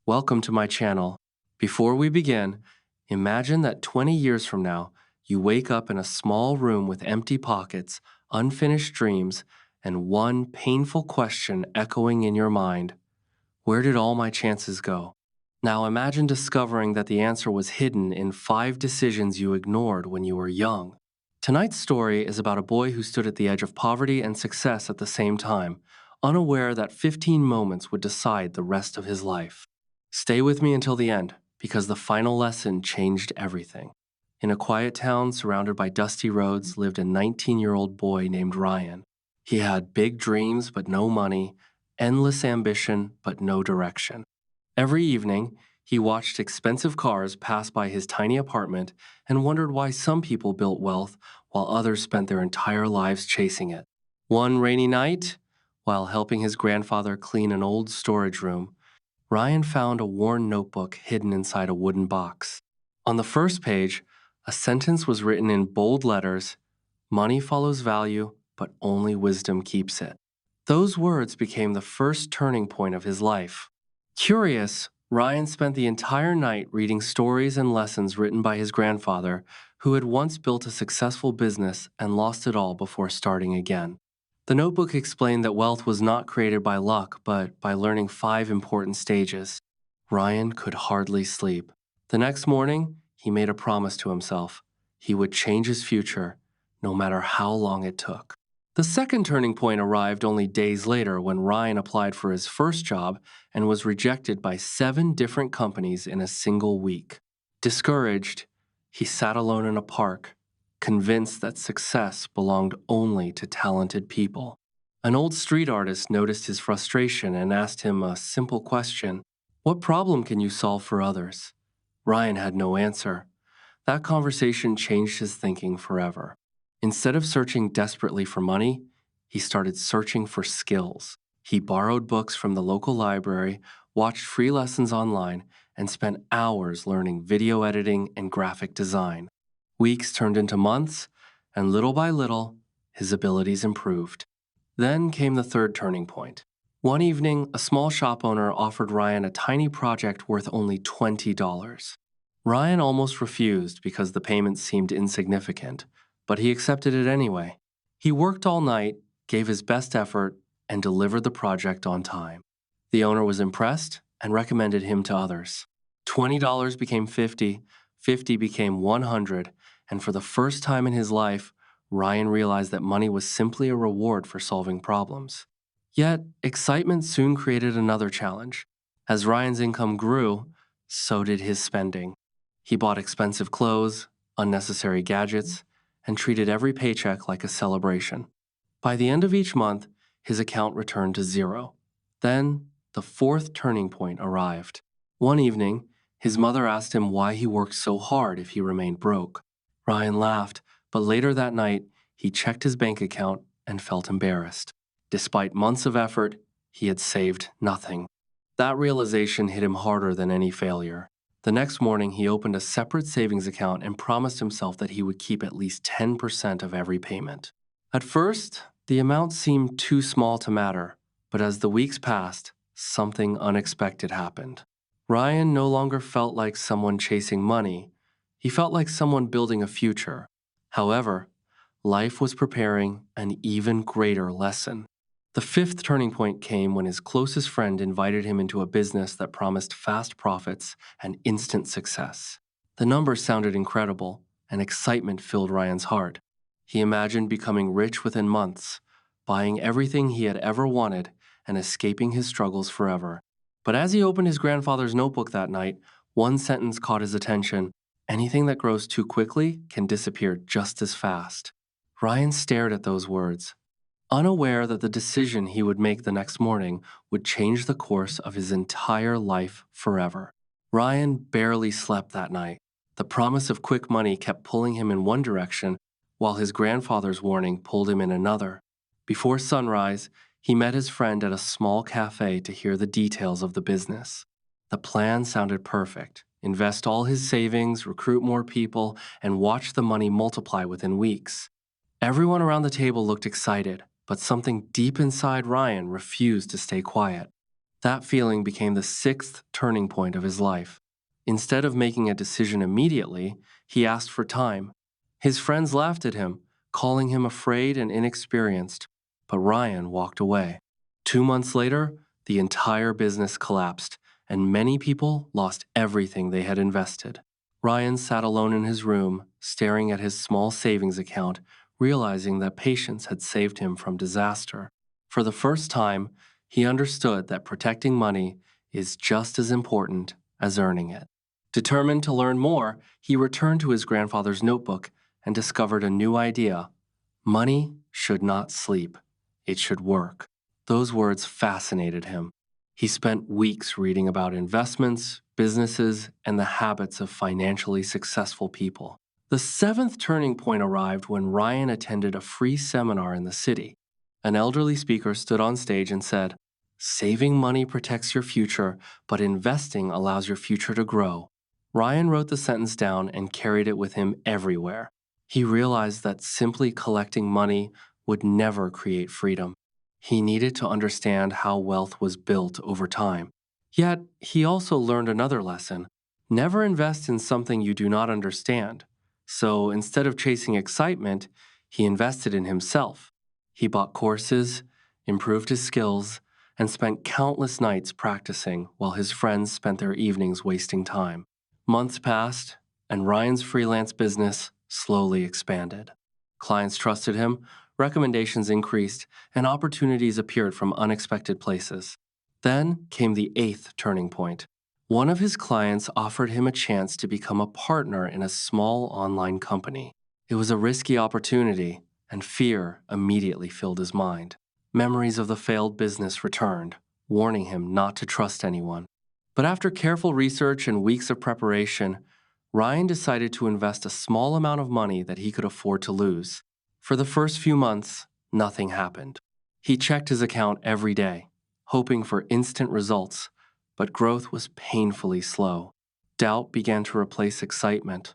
Welcome to my channel. Before we begin, imagine that 20 years from now, you wake up in a small room with empty pockets, unfinished dreams, and one painful question echoing in your mind. Where did all my chances go? Now imagine discovering that the answer was hidden in 5 decisions you ignored when you were young. Tonight's story is about a boy who stood at the edge of poverty and success at the same time, unaware that 15 moments would decide the rest of his life. Stay with me until the end, because the final lesson changed everything. In a quiet town surrounded by dusty roads lived a 19-year-old boy named Ryan. He had big dreams but no money, endless ambition but no direction. Every evening, he watched expensive cars pass by his tiny apartment and wondered why some people built wealth while others spent their entire lives chasing it. One rainy night, while helping his grandfather clean an old storage room, Ryan found a worn notebook hidden inside a wooden box. On the first page, a sentence was written in bold letters: "Money follows value, but only wisdom keeps it." Those words became the first turning point of his life. Curious, Ryan spent the entire night reading stories and lessons written by his grandfather, who had once built a successful business and lost it all before starting again. The notebook explained that wealth was not created by luck, but by learning 5 important stages. Ryan could hardly sleep. The next morning, he made a promise to himself. He would change his future, no matter how long it took. The second turning point arrived only days later when Ryan applied for his first job and was rejected by 7 different companies in a single week. Discouraged, he sat alone in a park, convinced that success belonged only to talented people. An old street artist noticed his frustration and asked him a simple question: "What problem can you solve for others?" Ryan had no answer. That conversation changed his thinking forever. Instead of searching desperately for money, he started searching for skills. He borrowed books from the local library, watched free lessons online, and spent hours learning video editing and graphic design. Weeks turned into months, and little by little, his abilities improved. Then came the third turning point. One evening, a small shop owner offered Ryan a tiny project worth only $20. Ryan almost refused because the payment seemed insignificant, but he accepted it anyway. He worked all night, gave his best effort, and delivered the project on time. The owner was impressed and recommended him to others. $20 became 50, 50 became 100, and for the first time in his life, Ryan realized that money was simply a reward for solving problems. Yet, excitement soon created another challenge. As Ryan's income grew, so did his spending. He bought expensive clothes, unnecessary gadgets, and treated every paycheck like a celebration. By the end of each month, his account returned to zero. Then, the fourth turning point arrived. One evening, his mother asked him why he worked so hard if he remained broke. Ryan laughed, but later that night, he checked his bank account and felt embarrassed. Despite months of effort, he had saved nothing. That realization hit him harder than any failure. The next morning, he opened a separate savings account and promised himself that he would keep at least 10% of every payment. At first, the amount seemed too small to matter, but as the weeks passed, something unexpected happened. Ryan no longer felt like someone chasing money. He felt like someone building a future. However, life was preparing an even greater lesson. The fifth turning point came when his closest friend invited him into a business that promised fast profits and instant success. The numbers sounded incredible, and excitement filled Ryan's heart. He imagined becoming rich within months, buying everything he had ever wanted, and escaping his struggles forever. But as he opened his grandfather's notebook that night, one sentence caught his attention: "Anything that grows too quickly can disappear just as fast." Ryan stared at those words, unaware that the decision he would make the next morning would change the course of his entire life forever. Ryan barely slept that night. The promise of quick money kept pulling him in one direction, while his grandfather's warning pulled him in another. Before sunrise, he met his friend at a small cafe to hear the details of the business. The plan sounded perfect: invest all his savings, recruit more people, and watch the money multiply within weeks. Everyone around the table looked excited, but something deep inside Ryan refused to stay quiet. That feeling became the sixth turning point of his life. Instead of making a decision immediately, he asked for time. His friends laughed at him, calling him afraid and inexperienced, but Ryan walked away. 2 months later, the entire business collapsed, and many people lost everything they had invested. Ryan sat alone in his room, staring at his small savings account, realizing that patience had saved him from disaster. For the first time, he understood that protecting money is just as important as earning it. Determined to learn more, he returned to his grandfather's notebook and discovered a new idea. Money should not sleep, it should work. Those words fascinated him. He spent weeks reading about investments, businesses, and the habits of financially successful people. The seventh turning point arrived when Ryan attended a free seminar in the city. An elderly speaker stood on stage and said, "Saving money protects your future, but investing allows your future to grow." Ryan wrote the sentence down and carried it with him everywhere. He realized that simply collecting money would never create freedom. He needed to understand how wealth was built over time. Yet, he also learned another lesson. Never invest in something you do not understand. So instead of chasing excitement, he invested in himself. He bought courses, improved his skills, and spent countless nights practicing while his friends spent their evenings wasting time. Months passed, and Ryan's freelance business slowly expanded. Clients trusted him, recommendations increased, and opportunities appeared from unexpected places. Then came the eighth turning point. One of his clients offered him a chance to become a partner in a small online company. It was a risky opportunity, and fear immediately filled his mind. Memories of the failed business returned, warning him not to trust anyone. But after careful research and weeks of preparation, Ryan decided to invest a small amount of money that he could afford to lose. For the first few months, nothing happened. He checked his account every day, hoping for instant results, but growth was painfully slow. Doubt began to replace excitement.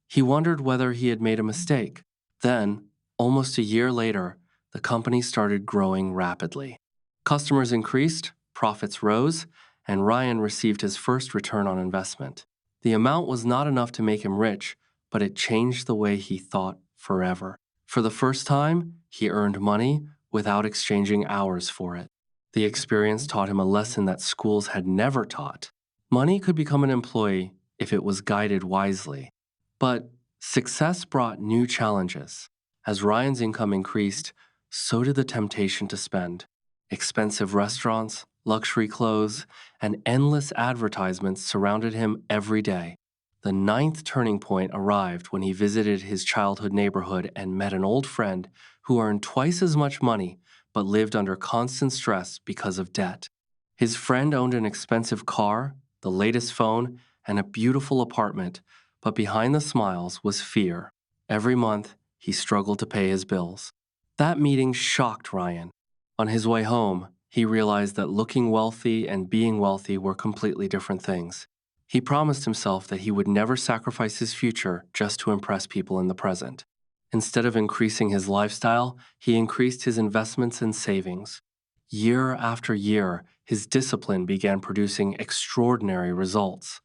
He wondered whether he had made a mistake. Then, almost a year later, the company started growing rapidly. Customers increased, profits rose, and Ryan received his first return on investment. The amount was not enough to make him rich, but it changed the way he thought forever. For the first time, he earned money without exchanging hours for it. The experience taught him a lesson that schools had never taught. Money could become an employee if it was guided wisely. But success brought new challenges. As Ryan's income increased, so did the temptation to spend. Expensive restaurants, luxury clothes, and endless advertisements surrounded him every day. The ninth turning point arrived when he visited his childhood neighborhood and met an old friend who earned twice as much money but lived under constant stress because of debt. His friend owned an expensive car, the latest phone, and a beautiful apartment, but behind the smiles was fear. Every month, he struggled to pay his bills. That meeting shocked Ryan. On his way home, he realized that looking wealthy and being wealthy were completely different things. He promised himself that he would never sacrifice his future just to impress people in the present. Instead of increasing his lifestyle, he increased his investments and savings. Year after year, his discipline began producing extraordinary results.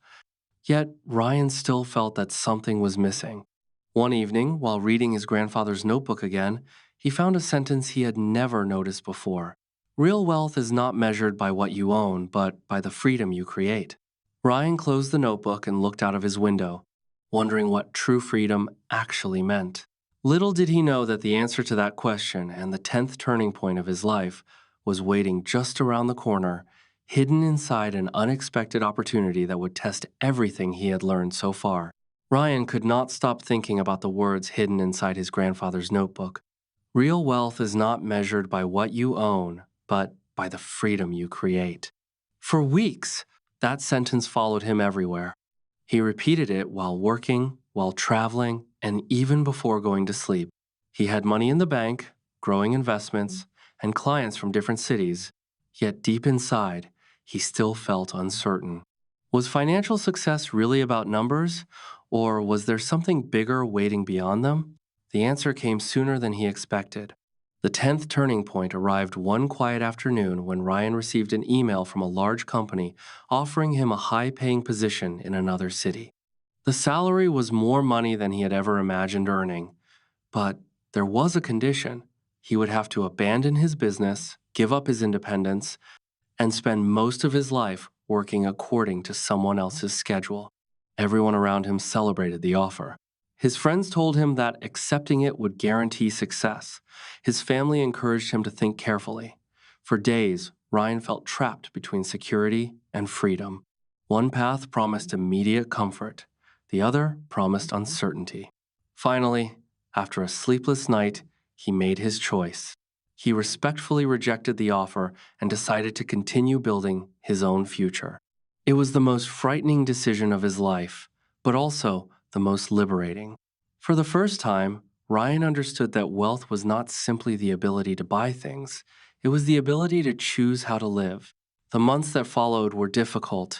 Yet, Ryan still felt that something was missing. One evening, while reading his grandfather's notebook again, he found a sentence he had never noticed before. Real wealth is not measured by what you own, but by the freedom you create. Ryan closed the notebook and looked out of his window, wondering what true freedom actually meant. Little did he know that the answer to that question and the 10th turning point of his life was waiting just around the corner, hidden inside an unexpected opportunity that would test everything he had learned so far. Ryan could not stop thinking about the words hidden inside his grandfather's notebook. Real wealth is not measured by what you own, but by the freedom you create. For weeks, that sentence followed him everywhere. He repeated it while working, while traveling, and even before going to sleep. He had money in the bank, growing investments, and clients from different cities, yet deep inside, he still felt uncertain. Was financial success really about numbers, or was there something bigger waiting beyond them? The answer came sooner than he expected. The 10th turning point arrived one quiet afternoon when Ryan received an email from a large company offering him a high paying position in another city. The salary was more money than he had ever imagined earning, but there was a condition. He would have to abandon his business, give up his independence, and spend most of his life working according to someone else's schedule. Everyone around him celebrated the offer. His friends told him that accepting it would guarantee success. His family encouraged him to think carefully. For days, Ryan felt trapped between security and freedom. One path promised immediate comfort, the other promised uncertainty. Finally, after a sleepless night, he made his choice. He respectfully rejected the offer and decided to continue building his own future. It was the most frightening decision of his life, but also the most liberating. For the first time, Ryan understood that wealth was not simply the ability to buy things, it was the ability to choose how to live. The months that followed were difficult.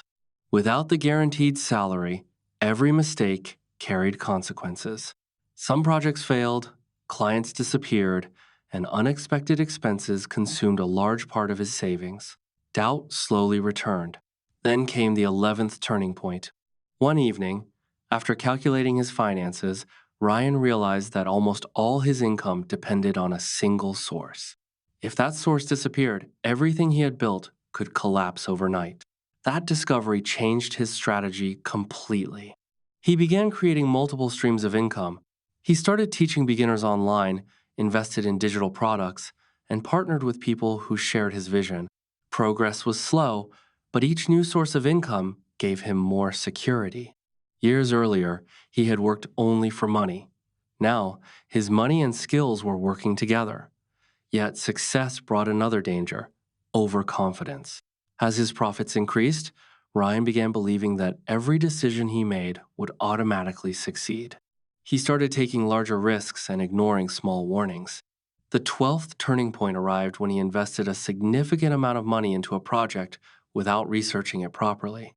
Without the guaranteed salary, every mistake carried consequences. Some projects failed, clients disappeared, and unexpected expenses consumed a large part of his savings. Doubt slowly returned. Then came the 11th turning point. One evening, after calculating his finances, Ryan realized that almost all his income depended on a single source. If that source disappeared, everything he had built could collapse overnight. That discovery changed his strategy completely. He began creating multiple streams of income. He started teaching beginners online, invested in digital products, and partnered with people who shared his vision. Progress was slow, but each new source of income gave him more security. Years earlier, he had worked only for money. Now, his money and skills were working together. Yet success brought another danger: overconfidence. As his profits increased, Ryan began believing that every decision he made would automatically succeed. He started taking larger risks and ignoring small warnings. The 12th turning point arrived when he invested a significant amount of money into a project without researching it properly.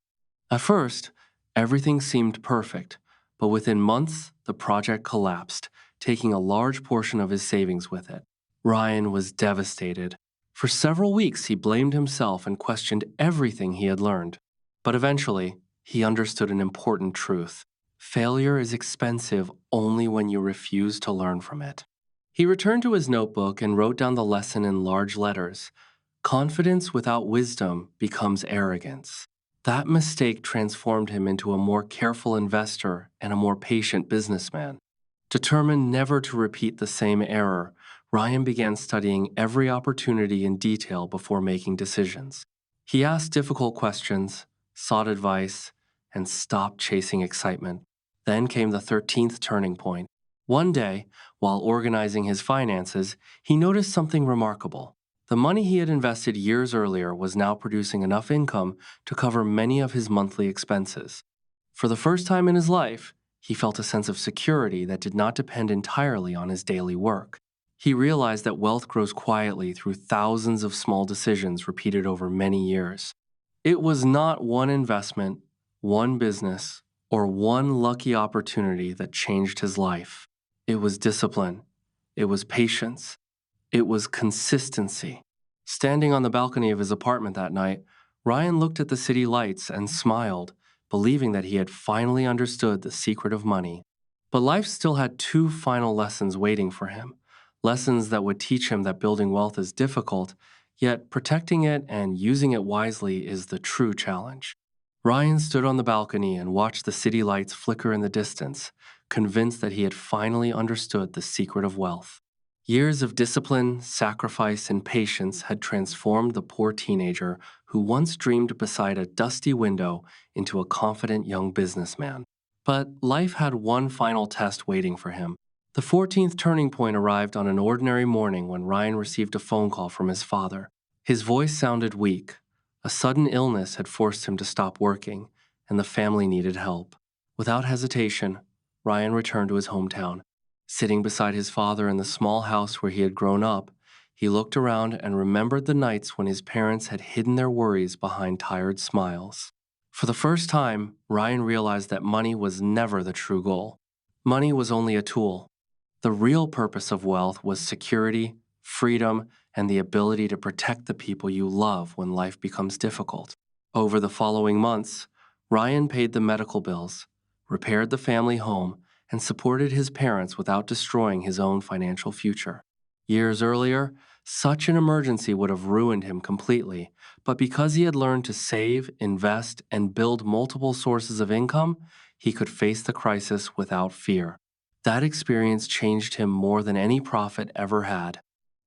At first, everything seemed perfect, but within months, the project collapsed, taking a large portion of his savings with it. Ryan was devastated. For several weeks, he blamed himself and questioned everything he had learned. But eventually, he understood an important truth. Failure is expensive only when you refuse to learn from it. He returned to his notebook and wrote down the lesson in large letters. Confidence without wisdom becomes arrogance. That mistake transformed him into a more careful investor and a more patient businessman. Determined never to repeat the same error, Ryan began studying every opportunity in detail before making decisions. He asked difficult questions, sought advice, and stopped chasing excitement. Then came the 13th turning point. One day, while organizing his finances, he noticed something remarkable. The money he had invested years earlier was now producing enough income to cover many of his monthly expenses. For the first time in his life, he felt a sense of security that did not depend entirely on his daily work. He realized that wealth grows quietly through thousands of small decisions repeated over many years. It was not one investment, one business, or one lucky opportunity that changed his life. It was discipline. It was patience. It was consistency. Standing on the balcony of his apartment that night, Ryan looked at the city lights and smiled, believing that he had finally understood the secret of money. But life still had two final lessons waiting for him. Lessons that would teach him that building wealth is difficult, yet protecting it and using it wisely is the true challenge. Ryan stood on the balcony and watched the city lights flicker in the distance, convinced that he had finally understood the secret of wealth. Years of discipline, sacrifice, and patience had transformed the poor teenager who once dreamed beside a dusty window into a confident young businessman. But life had one final test waiting for him. The 14th turning point arrived on an ordinary morning when Ryan received a phone call from his father. His voice sounded weak. A sudden illness had forced him to stop working, and the family needed help. Without hesitation, Ryan returned to his hometown. Sitting beside his father in the small house where he had grown up, he looked around and remembered the nights when his parents had hidden their worries behind tired smiles. For the first time, Ryan realized that money was never the true goal. Money was only a tool. The real purpose of wealth was security, freedom, and the ability to protect the people you love when life becomes difficult. Over the following months, Ryan paid the medical bills, repaired the family home, and supported his parents without destroying his own financial future. Years earlier, such an emergency would have ruined him completely, but because he had learned to save, invest, and build multiple sources of income, he could face the crisis without fear. That experience changed him more than any prophet ever had.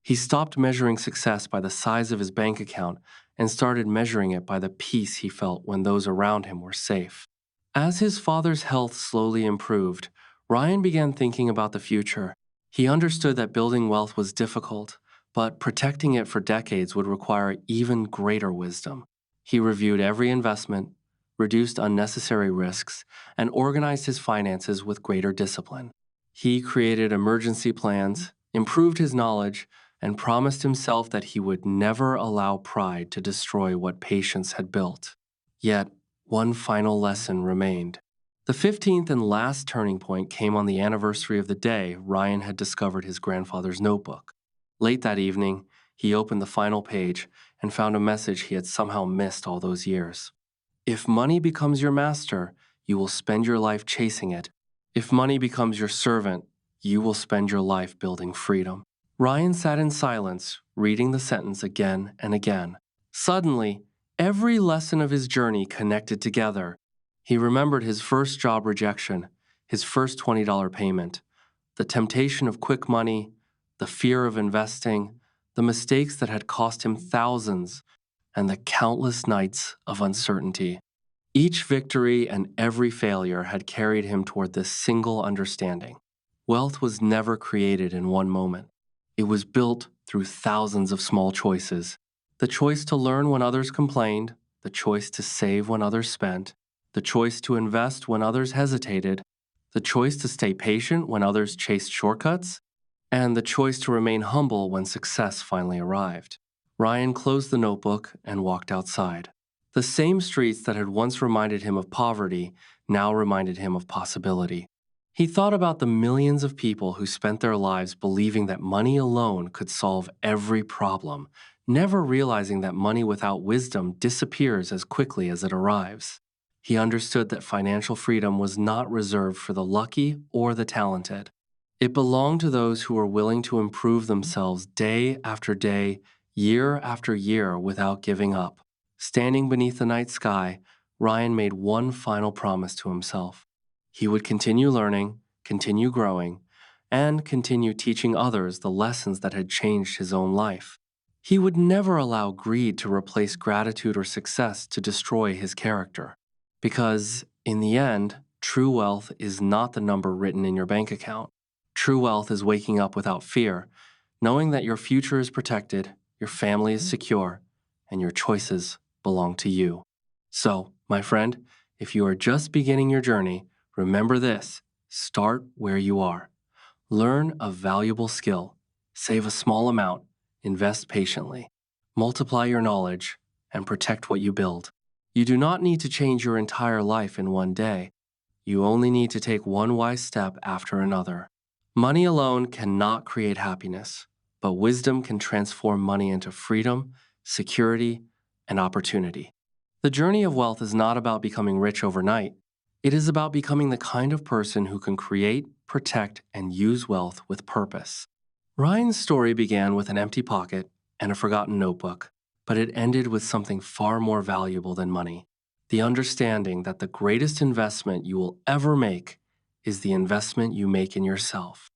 He stopped measuring success by the size of his bank account and started measuring it by the peace he felt when those around him were safe. As his father's health slowly improved, Ryan began thinking about the future. He understood that building wealth was difficult, but protecting it for decades would require even greater wisdom. He reviewed every investment, reduced unnecessary risks, and organized his finances with greater discipline. He created emergency plans, improved his knowledge, and promised himself that he would never allow pride to destroy what patience had built. Yet, one final lesson remained. The 15th and last turning point came on the anniversary of the day Ryan had discovered his grandfather's notebook. Late that evening, he opened the final page and found a message he had somehow missed all those years. If money becomes your master, you will spend your life chasing it. If money becomes your servant, you will spend your life building freedom. Ryan sat in silence, reading the sentence again and again. Suddenly, every lesson of his journey connected together. He remembered his first job rejection, his first $20 payment, the temptation of quick money, the fear of investing, the mistakes that had cost him thousands, and the countless nights of uncertainty. Each victory and every failure had carried him toward this single understanding. Wealth was never created in one moment. It was built through thousands of small choices. The choice to learn when others complained, the choice to save when others spent, the choice to invest when others hesitated, the choice to stay patient when others chased shortcuts, and the choice to remain humble when success finally arrived. Ryan closed the notebook and walked outside. The same streets that had once reminded him of poverty now reminded him of possibility. He thought about the millions of people who spent their lives believing that money alone could solve every problem, never realizing that money without wisdom disappears as quickly as it arrives. He understood that financial freedom was not reserved for the lucky or the talented. It belonged to those who were willing to improve themselves day after day, year after year without giving up. Standing beneath the night sky, Ryan made one final promise to himself. He would continue learning, continue growing, and continue teaching others the lessons that had changed his own life. He would never allow greed to replace gratitude or success to destroy his character. Because, in the end, true wealth is not the number written in your bank account. True wealth is waking up without fear, knowing that your future is protected, your family is secure, and your choices belong to you. So, my friend, if you are just beginning your journey, remember this: start where you are. Learn a valuable skill, save a small amount, invest patiently, multiply your knowledge, and protect what you build. You do not need to change your entire life in one day. You only need to take one wise step after another. Money alone cannot create happiness, but wisdom can transform money into freedom, security, and opportunity. The journey of wealth is not about becoming rich overnight. It is about becoming the kind of person who can create, protect, and use wealth with purpose. Ryan's story began with an empty pocket and a forgotten notebook, but it ended with something far more valuable than money: the understanding that the greatest investment you will ever make is the investment you make in yourself.